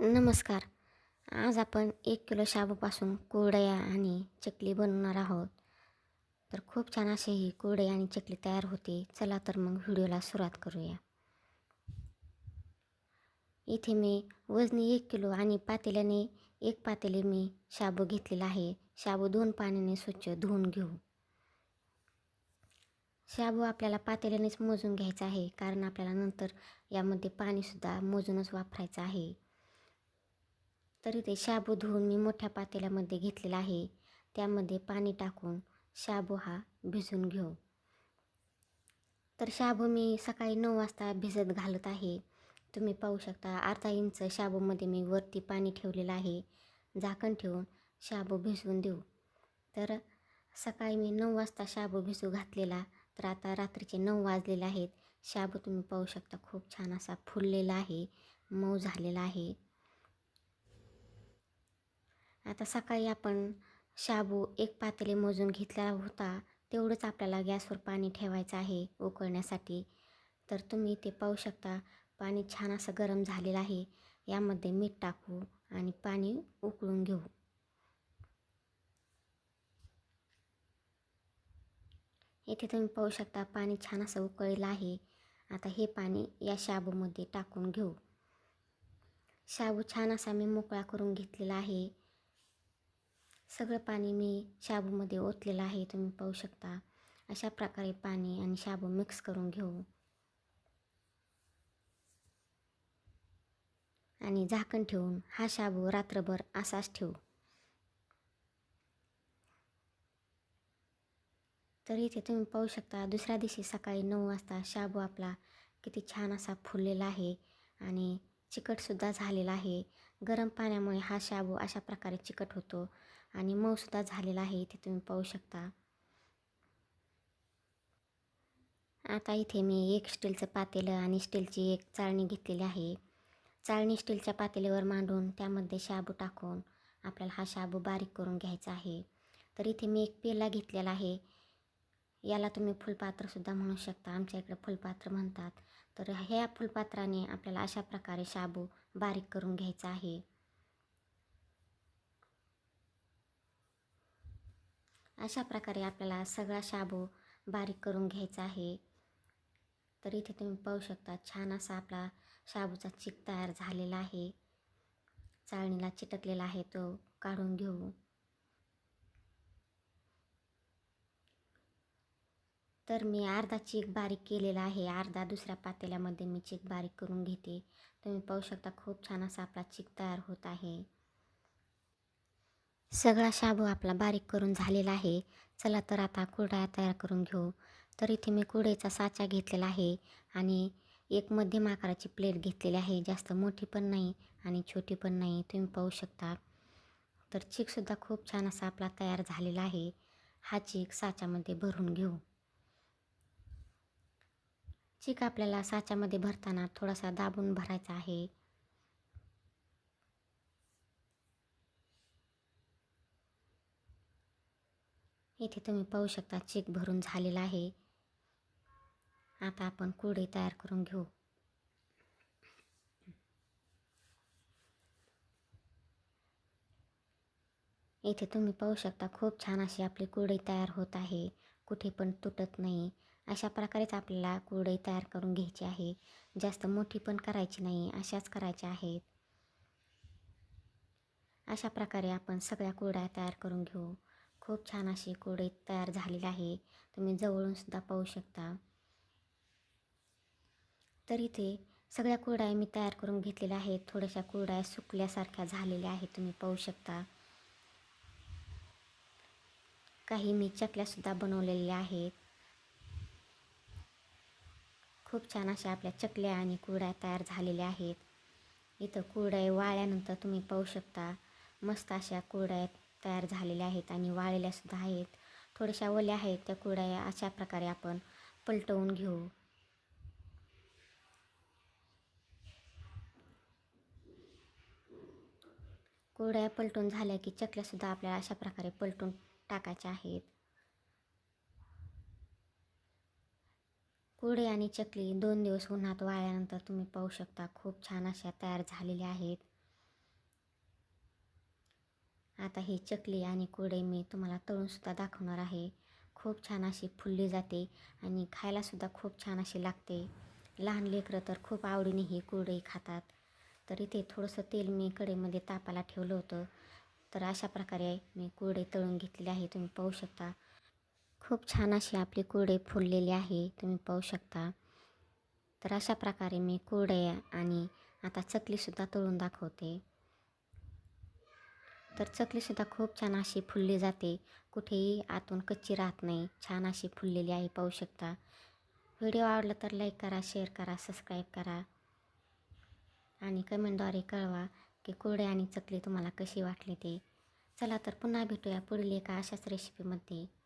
नमस्कार. आज आपण 1 किलो शाबूपासून कुरडया आणि चकली बनवणार आहोत. तर खूप छान अशी ही कुरडई आणि चकली तयार होते. चला तर मग व्हिडिओला सुरुवात करूया. इथे मी वजनी 1 किलो आणि पातेल्याने 1 पातेले मी शाबू घेतलेला आहे. शाबू 2 पाण्याने स्वच्छ धुवून घेऊ. शाबू आपल्याला पातेल्यानेच मोजून घ्यायचा आहे, कारण आपल्याला नंतर यामध्ये पाणीसुद्धा मोजूनच वापरायचं आहे. तरी ते शाबू धुवून मी मोठ्या पातेल्यामध्ये घेतलेला आहे. त्यामध्ये पाणी टाकून शाबू हा भिजवून घेऊ. तर शाबू मी सकाळी 9 वाजता भिजत घालत आहे. तुम्ही पाहू शकता अर्धा इंच शाबूमध्ये मी वरती पाणी ठेवलेलं आहे. झाकण ठेवून शाबू भिजवून देऊ. तर सकाळी मी 9 वाजता शाबू भिजू घातलेला. तर आता रात्रीचे 9 वाजलेले आहेत. शाबू तुम्ही पाहू शकता खूप छान असा फुललेला आहे, मऊ झालेला आहे. आता सकाळी आपण शाबू 1 पातेले मोजून घेतला होता, तेवढंच आपल्याला गॅसवर पाणी ठेवायचं आहे उकळण्यासाठी. तर तुम्ही ते पाहू शकता पाणी छान असं गरम झालेलं आहे. यामध्ये मीठ टाकू आणि पाणी उकळून घेऊ. इथे तुम्ही पाहू शकता पाणी छान असं उकळलेलं आहे. आता हे पाणी या शाबूमध्ये टाकून घेऊ. शाबू छान असा मी मोकळा करून घेतलेला आहे. सगळं पाणी मी शाबूमध्ये ओतलेलं आहे. तुम्ही पाहू शकता अशा प्रकारे पाणी आणि शाबू मिक्स करून घेऊ आणि झाकण ठेवून हा शाबू रात्रभर असाच ठेवू. तर इथे तुम्ही पाहू शकता दुसऱ्या दिवशी सकाळी 9 वाजता शाबू आपला किती छान असा फुललेला आहे आणि चिकटसुद्धा झालेला आहे. गरम पाण्यामुळे हा शाबू अशा प्रकारे चिकट होतो आणि मऊसुद्धा झालेला आहे. इथे तुम्ही पाहू शकता. आता इथे मी एक स्टीलचं पातेलं आणि स्टीलची एक चाळणी घेतलेली आहे. चाळणी स्टीलच्या पातेल्यावर मांडून त्यामध्ये शाबू टाकून आपल्याला हा शाबू बारीक करून घ्यायचा आहे. तर इथे मी एक पेला घेतलेला आहे. याला तुम्ही फुलपात्रसुद्धा म्हणू शकता. आमच्या इकडे फुलपात्र म्हणतात. तर ह्या फुलपात्राने आपल्याला अशा प्रकारे शाबू बारीक करून घ्यायचा आहे. अशा प्रकारे आपल्याला सगळा शाबू बारीक करून घ्यायचा आहे. तर इथे तुम्ही पाहू शकता छान असा आपला शाबूचा चिक तयार झालेला आहे. चाळणीला चिटकलेला आहे तो काढून घेऊ. तर मी अर्धा चिक बारीक केलेला आहे. अर्धा दुसऱ्या पातेल्यामध्ये मी चिक बारीक करून घेते. तुम्ही पाहू शकता खूप छान असा आपला चिक तयार होत आहे. सगळा शाबू आपला बारीक करून झालेला आहे. चला तर आता कुरडया तयार करून घेऊ. तर इथे मी कुरडईचा साचा घेतलेला आहे आणि एक मध्यम आकाराची प्लेट घेतलेली आहे. जास्त मोठी पण नाही आणि छोटी पण नाही. तुम्ही पाहू शकता. तर चिकसुद्धा खूप छान असा आपला तयार झालेला आहे. हा चिक साच्यामध्ये भरून घेऊ. चिक आपल्याला साच्यामध्ये भरताना थोडासा दाबून भरायचा आहे. इथे तुम्ही पाहू शकता चिक भरून झालेला आहे. आता आपण कुरडई तयार करून घेऊ. इथे तुम्ही पाहू शकता खूप छान अशी आपली कुरडई तयार होत आहे. कुठे पण तुटत नाही. अशा प्रकारेच आपल्याला कुरडई तयार करून घ्यायची आहे. जास्त मोठी पण करायची नाही, अशाच करायच्या आहेत. अशा प्रकारे आपण सगळ्या कुरडया तयार करून घेऊ. खूप छान अशी कुरडई तयार झालेली आहे. तुम्ही जवळून सुद्धा पाहू शकता. तर इथे सगळ्या कुरडया मी तयार करून घेतलेल्या आहेत. थोड्याशा कुरडया सुकल्यासारख्या झालेल्या आहेत. तुम्ही पाहू शकता. काही मी चकल्यासुद्धा बनवलेल्या आहेत. खूप छान अशा आपल्या चकल्या आणि कुरडया तयार झालेल्या आहेत. इथं कुरडया वाळल्यानंतर तुम्ही पाहू शकता मस्त अशा कुरडया तयार झालेल्या आहेत आणि वाळलेल्यासुद्धा आहेत. थोड्याशा ओल्या आहेत त्या कुरडया. अशा प्रकारे आपण पलटवून घेऊ. कुरडया पलटून झाल्या की चकल्यासुद्धा आपल्याला अशा प्रकारे पलटून टाकायच्या आहेत. कुरडई आणि चकली 2 दिवस उन्हात वाळल्यानंतर तुम्ही पाहू शकता खूप छान अशा तयार झालेल्या आहेत. आता ही चकली आणि कुरडई मी तुम्हाला तळूनसुद्धा दाखवणार आहे. खूप छान अशी फुलली जाते आणि खायलासुद्धा खूप छान अशी लागते. लहान लेकरं तर खूप आवडीने ही कुरडई खातात. तर इथे थोडंसं तेल मी कढईमध्ये तापायला ठेवलं होतं. तर अशा प्रकारे मी कुरडई तळून घेतलेली आहे. तुम्ही पाहू शकता. खूप छान अशी आपली कुरडई फुललेली आहे. तुम्ही पाहू शकता. तर अशा प्रकारे मी कुरडई आणि आता चकलीसुद्धा तळून दाखवते. तर चकलीसुद्धा खूप छान अशी फुलली जाते. कुठेही आतून कच्ची राहत नाही. छान अशी फुललेली आहे, पाहू शकता. व्हिडिओ आवडला तर लाईक करा, शेअर करा, सबस्क्राईब करा आणि कमेंटद्वारे कळवा की कुरडई आणि चकली तुम्हाला कशी वाटली ते. चला तर पुन्हा भेटूया पुढील एका अशाच रेसिपीमध्ये.